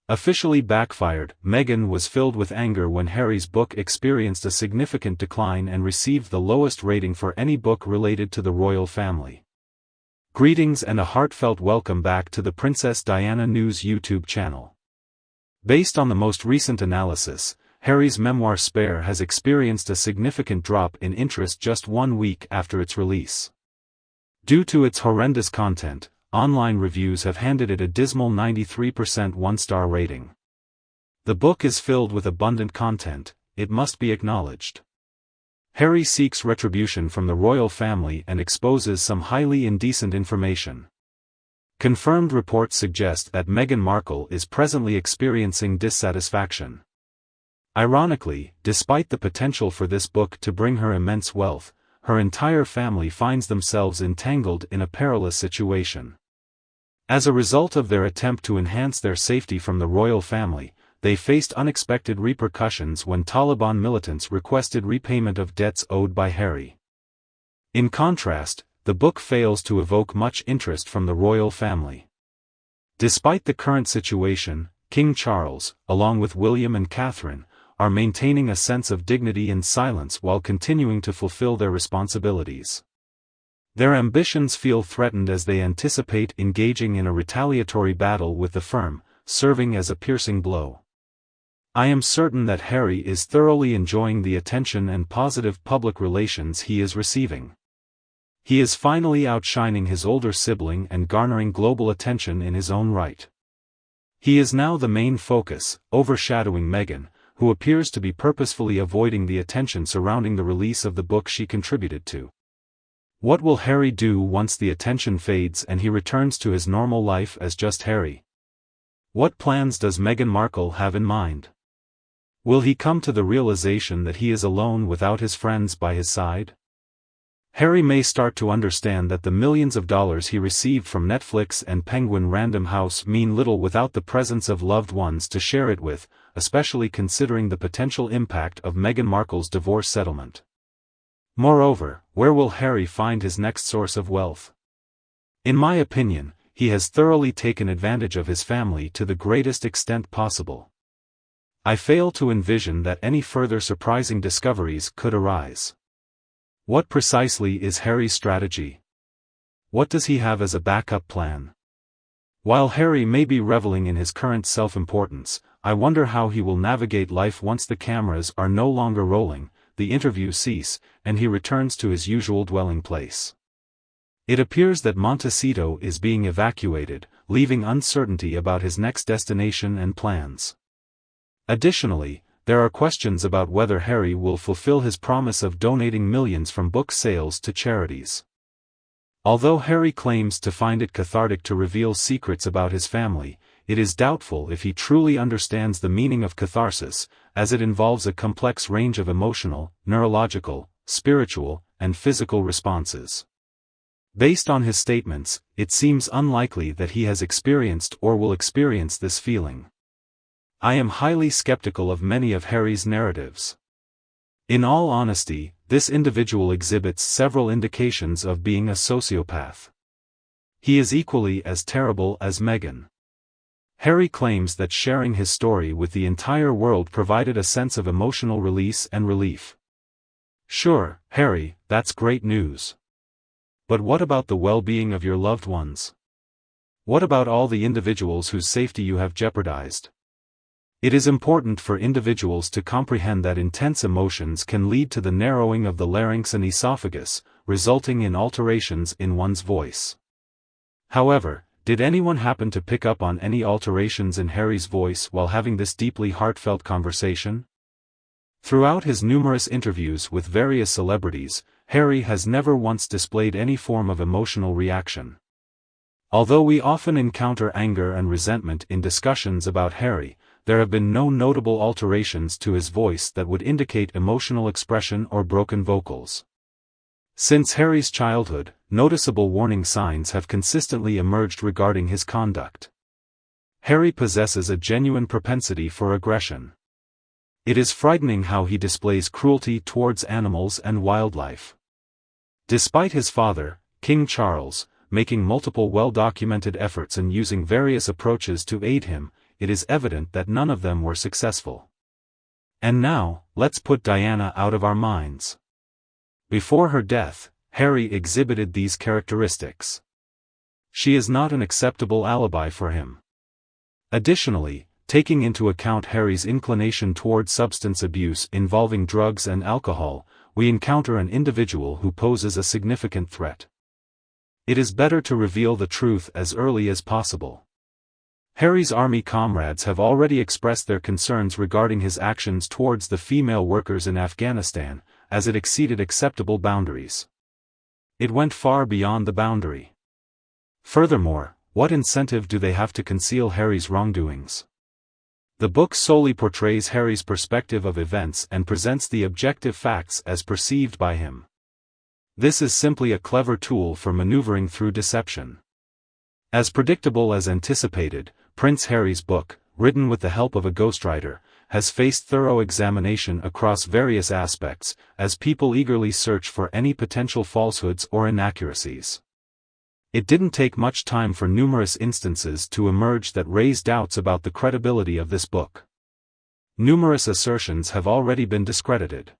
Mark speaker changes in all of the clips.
Speaker 1: Officially backfired, Meghan was filled with anger when Harry's book experienced a significant decline and received the lowest rating for any book related to the royal family. Greetings and a heartfelt welcome back to the Princess Diana News YouTube channel. Based on the most recent analysis, Harry's memoir Spare has experienced a significant drop in interest just 1 week after its release. Due to its horrendous content, online reviews have handed it a dismal 93% one-star rating. The book is filled with abundant content, it must be acknowledged. Harry seeks retribution from the royal family and exposes some highly indecent information. Confirmed reports suggest that Meghan Markle is presently experiencing dissatisfaction. Ironically, despite the potential for this book to bring her immense wealth, her entire family finds themselves entangled in a perilous situation. As a result of their attempt to enhance their safety from the royal family, they faced unexpected repercussions when Taliban militants requested repayment of debts owed by Harry. In contrast, the book fails to evoke much interest from the royal family. Despite the current situation, King Charles, along with William and Catherine, are maintaining a sense of dignity and silence while continuing to fulfill their responsibilities. Their ambitions feel threatened as they anticipate engaging in a retaliatory battle with the firm, serving as a piercing blow. I am certain that Harry is thoroughly enjoying the attention and positive public relations he is receiving. He is finally outshining his older sibling and garnering global attention in his own right. He is now the main focus, overshadowing Meghan, who appears to be purposefully avoiding the attention surrounding the release of the book she contributed to. What will Harry do once the attention fades and he returns to his normal life as just Harry? What plans does Meghan Markle have in mind? Will he come to the realization that he is alone without his friends by his side? Harry may start to understand that the millions of dollars he received from Netflix and Penguin Random House mean little without the presence of loved ones to share it with, especially considering the potential impact of Meghan Markle's divorce settlement. Moreover, where will Harry find his next source of wealth? In my opinion, he has thoroughly taken advantage of his family to the greatest extent possible. I fail to envision that any further surprising discoveries could arise. What precisely is Harry's strategy? What does he have as a backup plan? While Harry may be reveling in his current self-importance, I wonder how he will navigate life once the cameras are no longer rolling, the interviews cease, and he returns to his usual dwelling place. It appears that Montecito is being evacuated, leaving uncertainty about his next destination and plans. Additionally, there are questions about whether Harry will fulfill his promise of donating millions from book sales to charities. Although Harry claims to find it cathartic to reveal secrets about his family, it is doubtful if he truly understands the meaning of catharsis, as it involves a complex range of emotional, neurological, spiritual, and physical responses. Based on his statements, it seems unlikely that he has experienced or will experience this feeling. I am highly skeptical of many of Harry's narratives. In all honesty, this individual exhibits several indications of being a sociopath. He is equally as terrible as Meghan. Harry claims that sharing his story with the entire world provided a sense of emotional release and relief. Sure, Harry, that's great news. But what about the well-being of your loved ones? What about all the individuals whose safety you have jeopardized? It is important for individuals to comprehend that intense emotions can lead to the narrowing of the larynx and esophagus, resulting in alterations in one's voice. However, did anyone happen to pick up on any alterations in Harry's voice while having this deeply heartfelt conversation? Throughout his numerous interviews with various celebrities, Harry has never once displayed any form of emotional reaction. Although we often encounter anger and resentment in discussions about Harry, there have been no notable alterations to his voice that would indicate emotional expression or broken vocals. Since Harry's childhood, noticeable warning signs have consistently emerged regarding his conduct. Harry possesses a genuine propensity for aggression. It is frightening how he displays cruelty towards animals and wildlife. Despite his father, King Charles, making multiple well-documented efforts and using various approaches to aid him, it is evident that none of them were successful. And now, let's put Diana out of our minds. Before her death, Harry exhibited these characteristics. She is not an acceptable alibi for him. Additionally, taking into account Harry's inclination toward substance abuse involving drugs and alcohol, we encounter an individual who poses a significant threat. It is better to reveal the truth as early as possible. Harry's army comrades have already expressed their concerns regarding his actions towards the female workers in Afghanistan, as it exceeded acceptable boundaries. It went far beyond the boundary. Furthermore, what incentive do they have to conceal Harry's wrongdoings? The book solely portrays Harry's perspective of events and presents the objective facts as perceived by him. This is simply a clever tool for maneuvering through deception. As predictable as anticipated, Prince Harry's book, written with the help of a ghostwriter, has faced thorough examination across various aspects, as people eagerly search for any potential falsehoods or inaccuracies. It didn't take much time for numerous instances to emerge that raise doubts about the credibility of this book. Numerous assertions have already been discredited.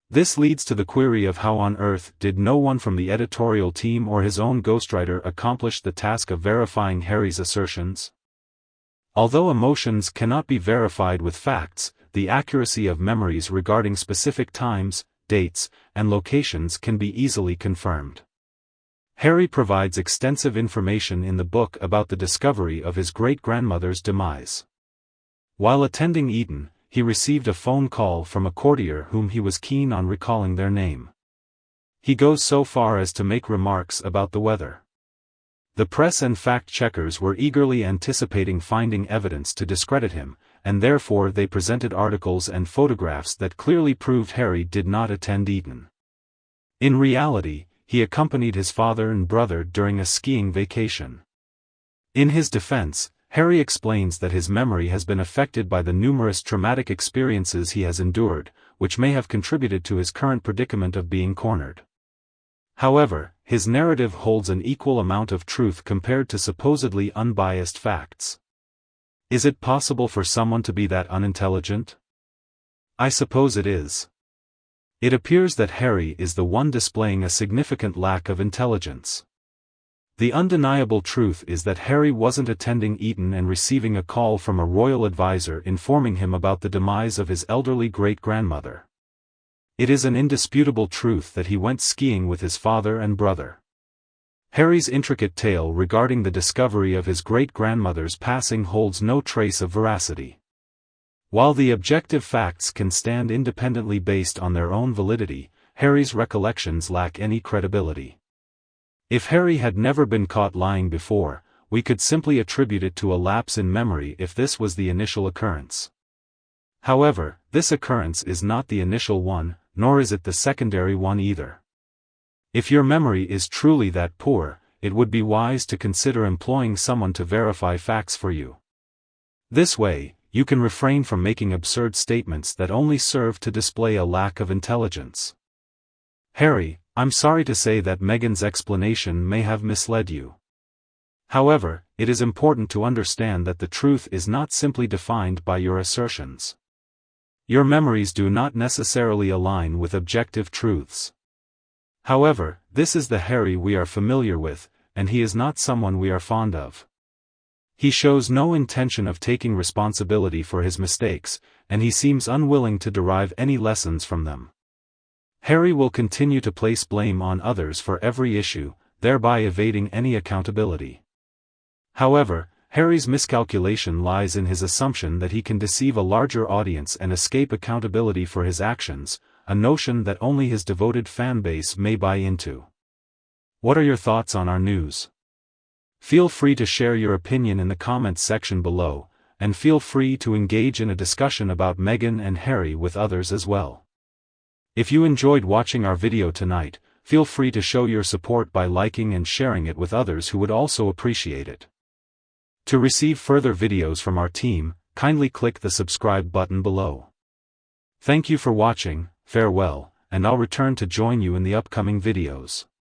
Speaker 1: This leads to the query of how on earth did no one from the editorial team or his own ghostwriter accomplish the task of verifying Harry's assertions? Although emotions cannot be verified with facts, the accuracy of memories regarding specific times, dates, and locations can be easily confirmed. Harry provides extensive information in the book about the discovery of his great-grandmother's demise. While attending Eton, he received a phone call from a courtier whom he was keen on recalling their name. He goes so far as to make remarks about the weather. The press and fact-checkers were eagerly anticipating finding evidence to discredit him, and therefore they presented articles and photographs that clearly proved Harry did not attend Eton. In reality, he accompanied his father and brother during a skiing vacation. In his defense, Harry explains that his memory has been affected by the numerous traumatic experiences he has endured, which may have contributed to his current predicament of being cornered. However, his narrative holds an equal amount of truth compared to supposedly unbiased facts. Is it possible for someone to be that unintelligent? I suppose it is. It appears that Harry is the one displaying a significant lack of intelligence. The undeniable truth is that Harry wasn't attending Eton and receiving a call from a royal advisor informing him about the demise of his elderly great-grandmother. It is an indisputable truth that he went skiing with his father and brother. Harry's intricate tale regarding the discovery of his great-grandmother's passing holds no trace of veracity. While the objective facts can stand independently based on their own validity, Harry's recollections lack any credibility. If Harry had never been caught lying before, we could simply attribute it to a lapse in memory if this was the initial occurrence. However, this occurrence is not the initial one, nor is it the secondary one either. If your memory is truly that poor, it would be wise to consider employing someone to verify facts for you. This way, you can refrain from making absurd statements that only serve to display a lack of intelligence. Harry, I'm sorry to say that Meghan's explanation may have misled you. However, it is important to understand that the truth is not simply defined by your assertions. Your memories do not necessarily align with objective truths. However, this is the Harry we are familiar with, and he is not someone we are fond of. He shows no intention of taking responsibility for his mistakes, and he seems unwilling to derive any lessons from them. Harry will continue to place blame on others for every issue, thereby evading any accountability. However, Harry's miscalculation lies in his assumption that he can deceive a larger audience and escape accountability for his actions, a notion that only his devoted fanbase may buy into. What are your thoughts on our news? Feel free to share your opinion in the comments section below, and feel free to engage in a discussion about Meghan and Harry with others as well. If you enjoyed watching our video tonight, feel free to show your support by liking and sharing it with others who would also appreciate it. To receive further videos from our team, kindly click the subscribe button below. Thank you for watching, farewell, and I'll return to join you in the upcoming videos.